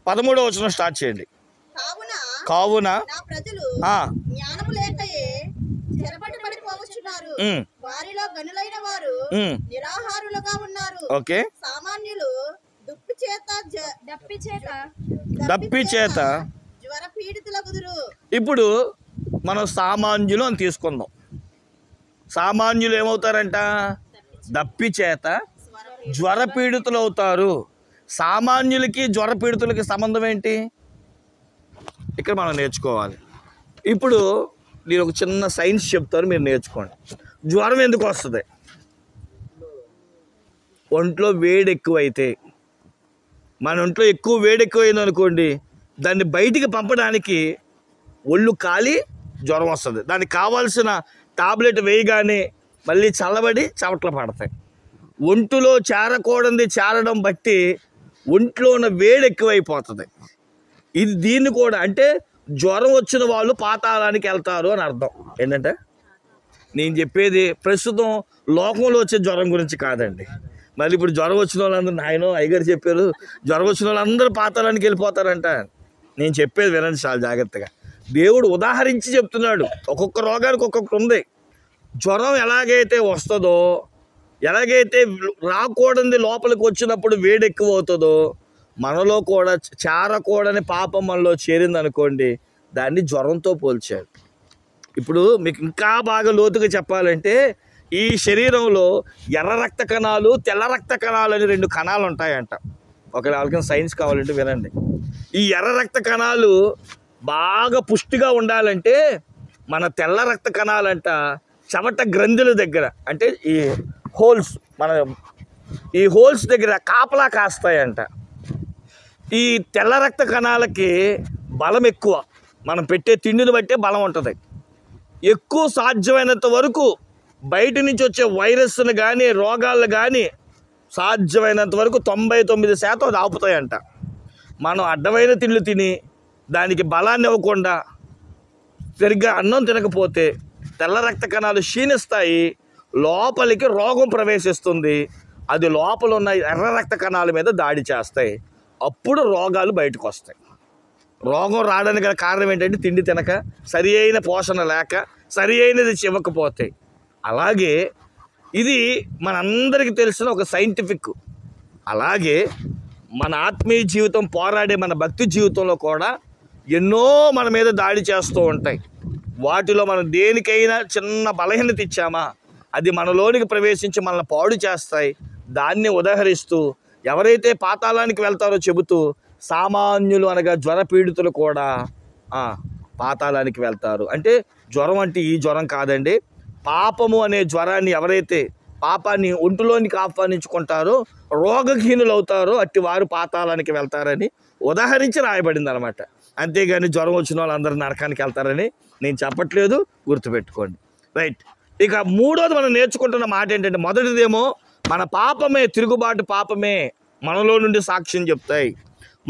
13వ వచనం స్టార్ట్ చేయండి. కావున ఓకే, దప్పి చేత ఇప్పుడు మనం సామాన్యులు అని తీసుకుందాం. సామాన్యులు ఏమవుతారంట? దప్పి చేత జ్వరపీడితులు అవుతారు. సామాన్యులకి జ్వరపీడితులకి సంబంధం ఏంటి? ఇక్కడ మనం నేర్చుకోవాలి. ఇప్పుడు నేను ఒక చిన్న సైన్స్ చెప్తాను, మీరు నేర్చుకోండి. జ్వరం ఎందుకు వస్తుంది? ఒంట్లో వేడి ఎక్కువైతే, మన ఒంట్లో ఎక్కువ వేడి ఎక్కువైంది అనుకోండి, దాన్ని బయటికి పంపడానికి ఒళ్ళు కాలి జ్వరం వస్తుంది. దానికి కావాల్సిన టాబ్లెట్ వేయగానే మళ్ళీ చల్లబడి చెమటలు పడతాయి. ఒంటిలో చేరడం బట్టి ఒంట్లో ఉన్న వేడి ఎక్కువైపోతుంది. దీన్ని కూడా అంటే జ్వరం వచ్చిన వాళ్ళు పాతాళానికి వెళ్తారు అని అర్థం. ఏంటంటే నేను చెప్పేది ప్రస్తుతం లోకంలో వచ్చే జ్వరం గురించి కాదండి. మళ్ళీ ఇప్పుడు జ్వరం వచ్చిన వాళ్ళందరూ నాయనో అయ్యగారు చెప్పారు జ్వరం వచ్చిన వాళ్ళందరూ పాతాళానికి వెళ్ళిపోతారంట. నేను చెప్పేది వినండి చాలా జాగ్రత్తగా. దేవుడు ఉదాహరించి చెప్తున్నాడు. ఒక్కొక్క రోగానికి ఒక్కొక్కటి ఉంది. జ్వరం ఎలాగైతే వస్తుందో, ఎలాగైతే రాకూడని లోపలికి వచ్చినప్పుడు వేడి ఎక్కువ అవుతుందో, మనలో కూడా చేరకూడని పాపం మనలో చేరింది అనుకోండి, దాన్ని జ్వరంతో పోల్చాడు. ఇప్పుడు మీకు ఇంకా బాగా లోతుగా చెప్పాలంటే, ఈ శరీరంలో ఎర్ర రక్త కణాలు, తెల్ల రక్త కణాలు అని 2 కణాలు ఉంటాయంట. వాళ్ళకి సైన్స్ కావాలంటే వినండి. ఈ ఎర్ర రక్త కణాలు బాగా పుష్టిగా ఉండాలంటే మన తెల్ల రక్త కణాలంట చెమట గ్రంథుల దగ్గర, అంటే ఈ హోల్స్ దగ్గర కాపలా కాస్తాయంట. ఈ తెల్ల రక్త కణాలకి బలం ఎక్కువ. మనం పెట్టే తిండిని బట్టే బలం ఉంటుంది. ఎక్కువ సాధ్యమైనంత వరకు బయట నుంచి వచ్చే వైరస్ను కానీ రోగాలను కానీ సాధ్యమైనంత వరకు 99% అది ఆపుతాయంట. మనం అడ్డమైన తిండ్లు తిని దానికి బలాన్ని ఇవ్వకుండా సరిగ్గా అన్నం తినకపోతే తెల్ల రక్త కణాలు క్షీణిస్తాయి, లోపలికి రోగం ప్రవేశిస్తుంది. అది లోపల ఉన్న ఎర్ర రక్త కణాల మీద దాడి చేస్తాయి. అప్పుడు రోగాలు బయటకు వస్తాయి. రోగం రావడానికి గల కారణం ఏంటంటే తిండి తినక, సరి అయిన పోషణ లేక, సరి అయినది ఇవ్వకపోతే. అలాగే ఇది మనందరికీ తెలిసిన ఒక సైంటిఫిక్. అలాగే మన ఆత్మీయ జీవితం పోరాడే మన భక్తి జీవితంలో కూడా ఎన్నో మన మీద దాడి చేస్తూ ఉంటాయి. వాటిలో మనం దేనికైనా చిన్న బలహీనత ఇచ్చామా అది మనలోనికి ప్రవేశించి మనల్ని పాడు చేస్తాయి. దాన్ని ఉదాహరిస్తూ ఎవరైతే పాతాళానికి వెళ్తారో చెబుతూ సామాన్యులు అనగా జ్వర పీడితులు కూడా పాతాళానికి వెళ్తారు. అంటే జ్వరం అంటే ఈ జ్వరం కాదండి. పాపము అనే జ్వరాన్ని ఎవరైతే పాపాన్ని ఒంటిలోనికి ఆహ్వానించుకుంటారో రోగహీనులు అవుతారో అట్టి వారు పాతాళానికి వెళ్తారని ఉదాహరించి రాయబడింది అనమాట. అంతేగాని జ్వరం వచ్చిన వాళ్ళందరూ నరకానికి వెళ్తారని నేను చెప్పట్లేదు, గుర్తుపెట్టుకోండి. రైట్. ఇక మూడోది మనం నేర్చుకుంటున్న మాట ఏంటంటే, మొదటిదేమో మన పాపమే, తిరుగుబాటు పాపమే మనలో నుండి సాక్ష్యం చెప్తాయి.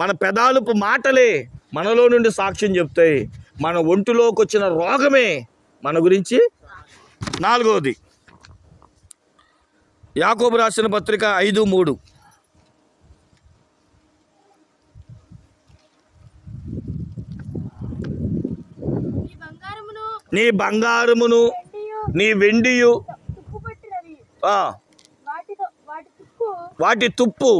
మన పెదాలపు మాటలే మనలో నుండి సాక్ష్యం చెప్తాయి. మన ఒంటిలోకి వచ్చిన రోగమే మన గురించి. నాలుగవది యాకోబు రాసిన పత్రిక 5:3. నీ బంగారమును నీ వెండియు వాటి తుప్పు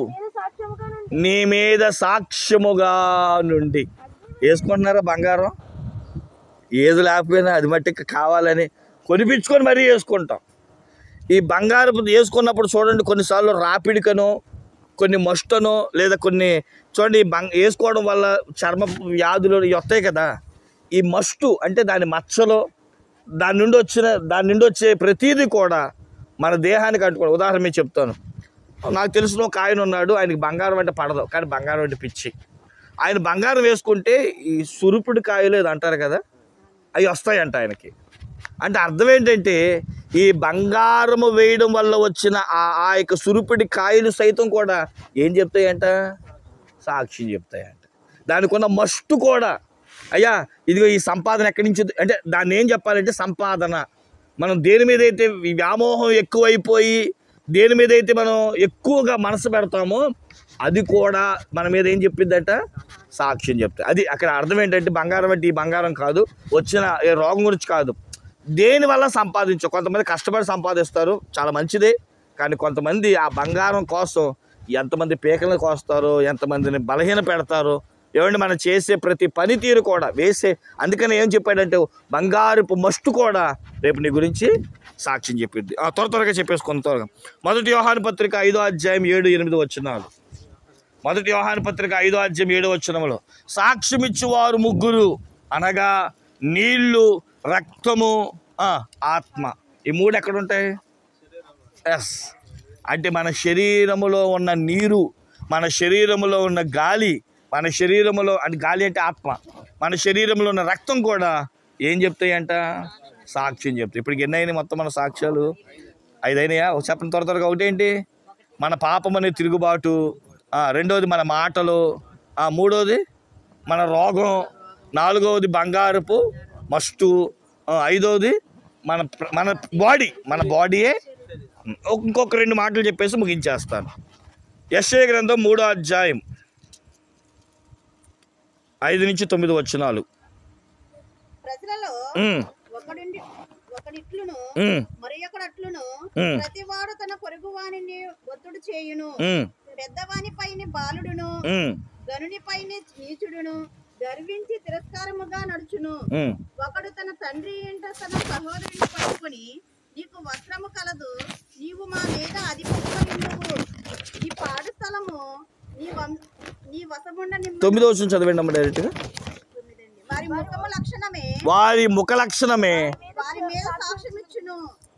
నీ మీద సాక్ష్యముగా నుండి. వేసుకుంటున్నారా బంగారం? ఏది లేకపోయినా అది మట్టికి కావాలని కొనిపించుకొని మరీ వేసుకుంటాం. ఈ బంగారం వేసుకున్నప్పుడు చూడండి, కొన్నిసార్లు రాపిడికనో, కొన్ని మస్టనో, లేదా కొన్ని చూడండి వేసుకోవడం వల్ల చర్మ వ్యాధులు వస్తాయి కదా. ఈ మస్టు అంటే దాని మచ్చలో దాని నుండి వచ్చే ప్రతీది కూడా మన దేహానికి అంటుకోవడం. ఉదాహరణ మీకు చెప్తాను. నాకు తెలిసిన ఒక ఆయన ఉన్నాడు, ఆయనకి బంగారం అంటే పడదు, కానీ బంగారం అంటే పిచ్చి. ఆయన బంగారం వేసుకుంటే ఈ సురుపుడి కాయలు ఏదో అంటారు కదా, అవి వస్తాయంట ఆయనకి. అంటే అర్థం ఏంటంటే ఈ బంగారము వేయడం వల్ల వచ్చిన ఆ యొక్క సురుపిడి కాయలు సైతం కూడా ఏం చెప్తాయంట? సాక్ష్యం చెప్తాయంట. దానికి ఉన్న మస్టు కూడా, అయ్యా ఇదిగో ఈ సంపాదన ఎక్కడి నుంచి, అంటే దాన్ని ఏం చెప్పాలంటే సంపాదన, మనం దేని మీద అయితే వ్యామోహం ఎక్కువైపోయి దేని మీద అయితే మనం ఎక్కువగా మనసు పెడతామో అది కూడా మన మీద ఏం చెప్పిందట, సాక్ష్యం చెప్తాయి. అది అక్కడ అర్థం ఏంటంటే బంగారం అంటే ఈ బంగారం కాదు, వచ్చిన రోగం గురించి కాదు, దేనివల్ల కొంతమంది కష్టపడి సంపాదిస్తారు, చాలా మంచిదే. కానీ కొంతమంది ఆ బంగారం కోసం ఎంతమంది పీకలను కోస్తారో, ఎంతమందిని బలహీన పెడతారో. ఏమంటే మనం చేసే ప్రతి పనితీరు కూడా అందుకని ఏం చెప్పాడంటే బంగారపు మస్టు కూడా రేపు నీ గురించి సాక్ష్యం చెప్పిద్ది. త్వరగా చెప్పేసుకుని త్వరగా. 1 యోహాను పత్రిక 5వ అధ్యాయం 7-8 వచనాలు. 1 యోహాను పత్రిక 5వ అధ్యాయం 7వ వచనంలో సాక్ష్యమిచ్చువారు ముగ్గురు, అనగా నీళ్లు, రక్తము, ఆత్మ. ఈ మూడు ఎక్కడ ఉంటాయి? ఎస్. అంటే మన శరీరములో ఉన్న నీరు, మన శరీరములో ఉన్న గాలి, మన శరీరంలో అంటే గాలి అంటే ఆత్మ, మన శరీరంలో ఉన్న రక్తం కూడా ఏం చెప్తాయంట, సాక్ష్యం చెప్తాయి. ఇప్పటికి ఎన్ని అయినాయి మొత్తం మన సాక్ష్యాలు? 5 అయినాయా? చెప్పండి త్వరగా. ఒకటేంటి? మన పాపం అనే తిరుగుబాటు, రెండవది మన మాటలు, మూడవది మన రోగం, నాలుగవది బంగారపు మస్టు, ఐదవది మన బాడీయే. ఇంకొక 2 మాటలు చెప్పేసి ముగించేస్తాను. యెషయా గ్రంథం 3వ అధ్యాయం 5-9 వచనాలు. ప్రజలలో ఒకడిట్లును మరియొకడట్లును ప్రతివాడు తన పొరుగువానిని ఒత్తుడు చేయును. పెద్దవాని పైన బాలుడును గనుని పైన నీచుడును గర్వించి తిరస్కారముగా నడుచును. ఒకడు తన తండ్రి ఇంట తన సహోదరుని పట్టుకుని, నీకు వస్త్రము కలదు, నీవు మా మీద అధిపతిగా ఉండువు, ఈ పాడు స్థలము నీ వశముండ. 9వ వచనం చదవండి అమ్మ డైరెక్ట్గా. వారి ముఖ లక్షణమే వారి మీద సాక్ష్యమిచ్చును.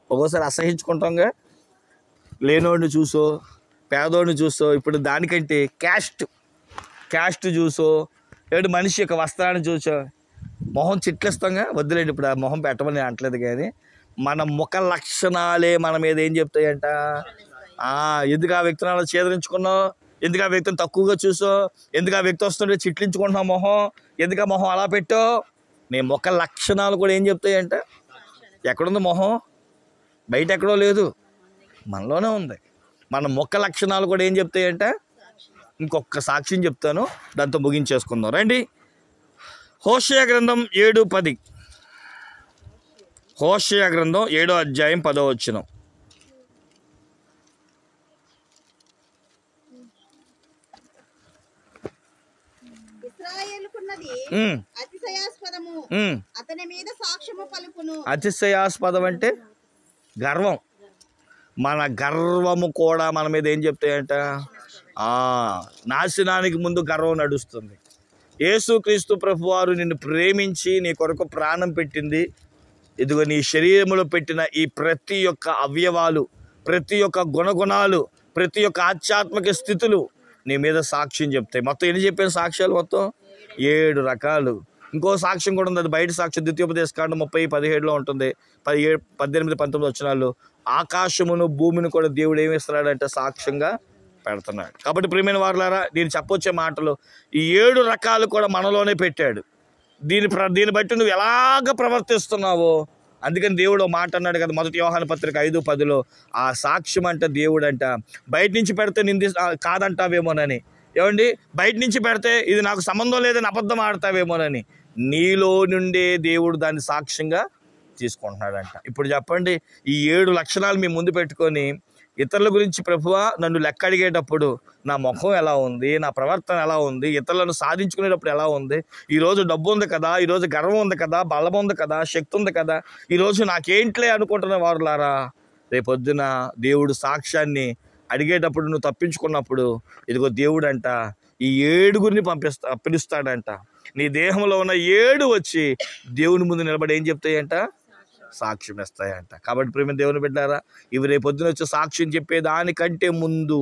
ఒక్కోసారి అసహించుకుంటాంగా, లేనోడిని చూసో, పేదోడిని చూసో. ఇప్పుడు దానికంటే క్యాస్ట్ చూసో, ఏడు మనిషి యొక్క వస్త్రాన్ని చూసో మొహం చిట్లిస్తాంగా. వద్దులేండి, ఇప్పుడు ఆ మొహం పెట్టమని అంటలేదు. కానీ మన ముఖ లక్షణాలే మన మీద ఏం చెప్తాయంట. ఎందుకు ఆ వ్యక్తిని అలా చేదరించుకున్నావు, ఎందుకు ఆ వ్యక్తిని తక్కువగా చూసో, ఎందుకు ఆ వ్యక్తి వస్తుంటే చిట్లించుకుంటున్నావు మొహం, ఎందుకు ఆ మొహం అలా పెట్టో. నీ ముఖ లక్షణాలు కూడా ఏం చెప్తాయంట. ఎక్కడుంది మొహం? బయట ఎక్కడో లేదు, మనలోనే ఉంది. మన ముఖ లక్షణాలు కూడా ఏం చెప్తాయంట. ఇంకొక సాక్ష్యం చెప్తాను, దాంతో ముగించేసుకుందాం రండి. హోషేయ గ్రంథం 7:10. హోషేయ గ్రంథం 7వ అధ్యాయం 10వ వచనం. అతిశయాస్పదం అంటే గర్వం. మన గర్వము కూడా మన మీద ఏం చెప్తాయంట. నాశనానికి ముందు గర్వం నడుస్తుంది. యేసుక్రీస్తు ప్రభువారు నిన్ను ప్రేమించి నీ కొరకు ప్రాణం పెట్టింది. ఇదిగో నీ శరీరంలో పెట్టిన ఈ ప్రతి ఒక్క అవయవాలు, ప్రతి ఒక్క గుణగుణాలు, ప్రతి ఒక్క ఆధ్యాత్మిక స్థితులు నీ మీద సాక్ష్యం చెప్తాయి. మొత్తం ఎన్ని చెప్పిన సాక్ష్యాలు? మొత్తం 7 రకాలు. ఇంకో సాక్ష్యం కూడా ఉంది, అది బయట సాక్ష్యం. ద్వితీయోపదేశకాండం 30:17 ఉంటుంది. 17, 18, 19 వచనాలు. ఆకాశమును భూమిని కూడా దేవుడు ఏమి ఇస్తున్నాడంటే సాక్ష్యంగా పెడుతున్నాడు. కాబట్టి ప్రియమైన వారులారా, నేను చెప్పొచ్చే మాటలు ఈ 7 రకాలు కూడా మనలోనే పెట్టాడు. దీన్ని బట్టి నువ్వు ఎలాగ ప్రవర్తిస్తున్నావో, అందుకని దేవుడు మాట అన్నాడు కదా 1 యోహాను పత్రిక 5:10లో, ఆ సాక్ష్యం అంట దేవుడు అంట బయట నుంచి పెడితే కాదంటావేమోనని. ఏమండి, బయట నుంచి పెడితే ఇది నాకు సంబంధం లేదని అబద్ధం ఆడతావేమోనని, నీలో నుండే దేవుడు దాన్ని సాక్ష్యంగా తీసుకుంటున్నాడంట. ఇప్పుడు చెప్పండి, ఈ 7 లక్షణాలు మీ ముందు పెట్టుకొని ఇతరుల గురించి ప్రభువా నన్ను లెక్క అడిగేటప్పుడు నా ముఖం ఎలా ఉంది, నా ప్రవర్తన ఎలా ఉంది, ఇతరులను సాధించుకునేటప్పుడు ఎలా ఉంది, ఈరోజు డబ్బు ఉంది కదా, ఈరోజు గర్వం ఉంది కదా, బలం ఉంది కదా, శక్తి ఉంది కదా, ఈరోజు నాకేంట్లే అనుకుంటున్న వారులారా, రేపొద్దున దేవుడు సాక్ష్యాన్ని అడిగేటప్పుడు నువ్వు తప్పించుకున్నప్పుడు ఇదిగో దేవుడు అంట ఈ 7గురిని పిలుస్తాడంట. నీ దేహంలో ఉన్న 7 వచ్చి దేవుని ముందు నిలబడి ఏం చెప్తాయంట, సాక్ష్యం ఇస్తాయంట. కాబట్టి ప్రేమ దేవుని బిడ్డారా, ఇవి రేపొద్దున వచ్చి సాక్ష్యం చెప్పేదానికంటే ముందు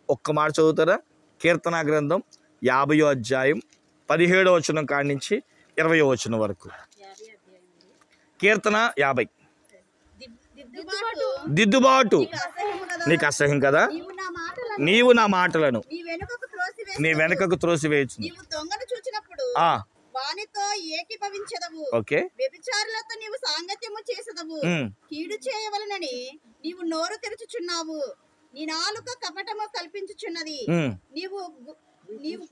ఒక్క మాట చదువుతారా? కీర్తన గ్రంథం 50వ అధ్యాయం 17వ వచనం కాడి నుంచి 20వ వచనం వరకు. కీర్తన 50. దిద్దుబాటు నీకు అసహ్యం కదా, నీవు నా మాటలను నీ వెనుకకు త్రోసివేయచ్చు. దొంగను చూచినప్పుడు వానితో వారితో ఏకీభవించెదవు. ఓకే. వ్యభిచారులతో నీవు సాంగత్యము చేసెదవు. కీడు చేయవలనని నీవు నోరు తెరుచుచున్నావు. నీ నాలుక కపటము కల్పించుచున్నది. నీవు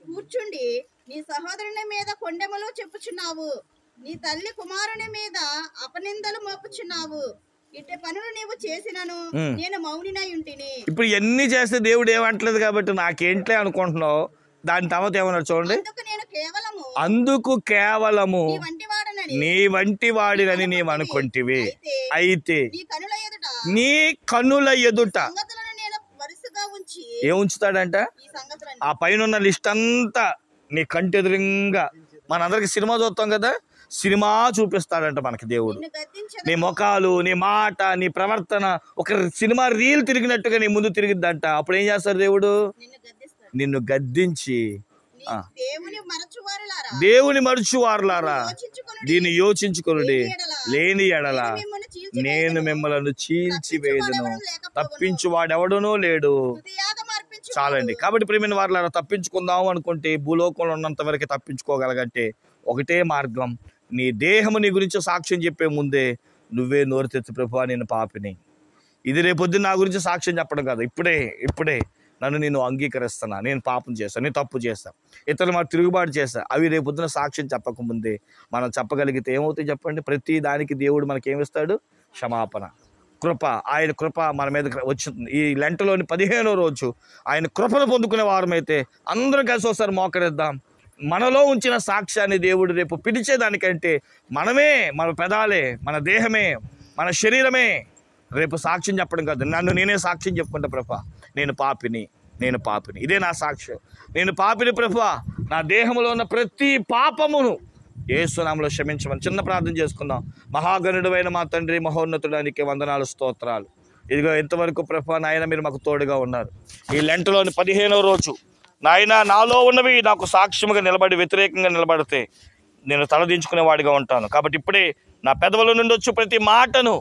కూర్చుండి నీ సహోదరుని మీద కొండెములు చెప్పుచున్నావు. నీ తల్లి కుమారుని మీద అపనిందలు మోపుచున్నావు. ఇట్టి పనులు నీవు చేసినను నేను మౌనినై ఉంటిని. ఇప్పుడు ఇవన్నీ చేస్తే దేవుడు ఏమంటలేదు కాబట్టి నాకేంట్లే అనుకుంటున్నావు. దాని తర్వాత ఏమన్నారు చూడండి. అందుకు కేవలము నీ వంటి వాడినని నీవు అనుకుంటివి. అయితే నీ కనుల ఎదుట ఏముంచుతాడంట? ఆ పైన లిస్ట్ అంతా నీ కంటి ఎదురుగా. మనందరికి సినిమా చూస్తాం కదా, సినిమా చూపిస్తాడంట మనకి దేవుడు. నీ ముఖాలు, నీ మాట, నీ ప్రవర్తన ఒక సినిమా రీల్ తిరిగినట్టుగా నీ ముందు తిరిగిద్దంట. అప్పుడు ఏం చేస్తారు దేవుడు? నిన్ను గద్దించి, దేవుని మరచువారులారా దీన్ని యోచించుకొనుడి, లేని ఎడల నేను మిమ్మల్ని చీల్చివేయుదును, తప్పించువాడెవడనూ లేడు. చాలండి. కాబట్టి ప్రియమైన వారులారా, తప్పించుకుందాం అనుకుంటే భూలోకంలో ఉన్నంత వరకు తప్పించుకోగలగంటే ఒకటే మార్గం. నీ దేహము నీ గురించి సాక్ష్యం చెప్పే ముందే నువ్వే నోరు తెచ్చి ప్రభువా నేను పాపిని. ఇది రేపొద్దున నా గురించి సాక్ష్యం చెప్పడం కాదు. ఇప్పుడే నన్ను నేను అంగీకరిస్తున్నా, నేను పాపం చేస్తాను, నేను తప్పు చేస్తాను, ఇతరులు మా తిరుగుబాటు చేస్తా. అవి రేపొద్దున సాక్ష్యం చెప్పకముందే మనం చెప్పగలిగితే ఏమవుతాయి చెప్పండి? ప్రతి దానికి దేవుడు మనకేమిస్తాడు? క్షమాపణ, కృప. ఆయన కృప మన మీద వచ్చింది. ఈ లెంటలోని 15వ రోజు ఆయన కృపను పొందుకునే వారమైతే అందరం కలిసి ఒకసారి మోకరిద్దాం. మనలో ఉంచిన సాక్ష్యాన్ని దేవుడు రేపు పిలిచేదానికంటే మనమే, మన పెదాలే, మన దేహమే, మన శరీరమే రేపు సాక్ష్యం చెప్పడం కాదు. నన్ను నేనే సాక్ష్యం చెప్పుకుంటా, ప్రభా నేను పాపిని. ఇదే నా సాక్ష్యం. నేను పాపిని ప్రభా, నా దేహంలో ఉన్న ప్రతి పాపమును యేసు నామములో క్షమించమని చిన్న ప్రార్థన చేసుకుందాం. మహాగణుడైన మా తండ్రి, మహోన్నతుడానికి వందనాలు, స్తోత్రాలు. ఇదిగో ఇంతవరకు ప్రభా నాయన మీరు మాకు తోడుగా ఉన్నారు. ఈ లెంటలోని 15వ రోజు నాయన నాలో ఉన్నవి నాకు సాక్ష్యముగా నిలబడి వ్యతిరేకంగా నిలబడితే నేను తలదించుకునే వాడిగా ఉంటాను. కాబట్టి ఇప్పుడే నా పెదవుల నుండి వచ్చి ప్రతి మాటను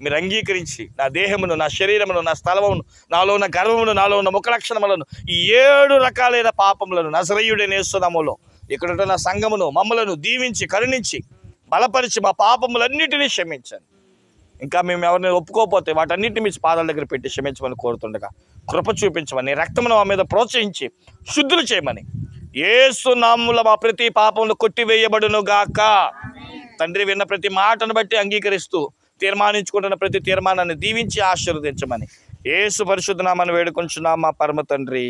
మీరు అంగీకరించి నా దేహమును, నా శరీరమును, నా స్థలమును, నాలో ఉన్న గర్వమును, నాలో ఉన్న ముఖ లక్షణములను, ఈ 7 రకాలైన పాపములను నజరేయుడైన యేసు నామములో ఇక్కడ నా సంఘమును మమ్మలను దీవించి కరుణించి బలపరిచి మా పాపములన్నిటినీ క్షమించండి. ఇంకా మేము ఎవరిని ఒప్పుకోకపోతే వాటన్నిటిని మీ పాదాల దగ్గర పెట్టి క్షమించమని కోరుతుండగా కృప చూపించమని, రక్తమును మా మీద ప్రోత్సహించి శుద్ధులు చేయమని యేసు నామములో మా ప్రతి పాపములు కొట్టివేయబడును గాక. తండ్రి విన్న ప్రతి మాటను బట్టి అంగీకరిస్తూ తీర్మానించుకుంటున్న ప్రతి తీర్మానాన్ని దీవించి ఆశీర్వదించమని యేసు పరిశుద్ధ నామమున వేడుకొంచున్నాం మా పరమ తండ్రి.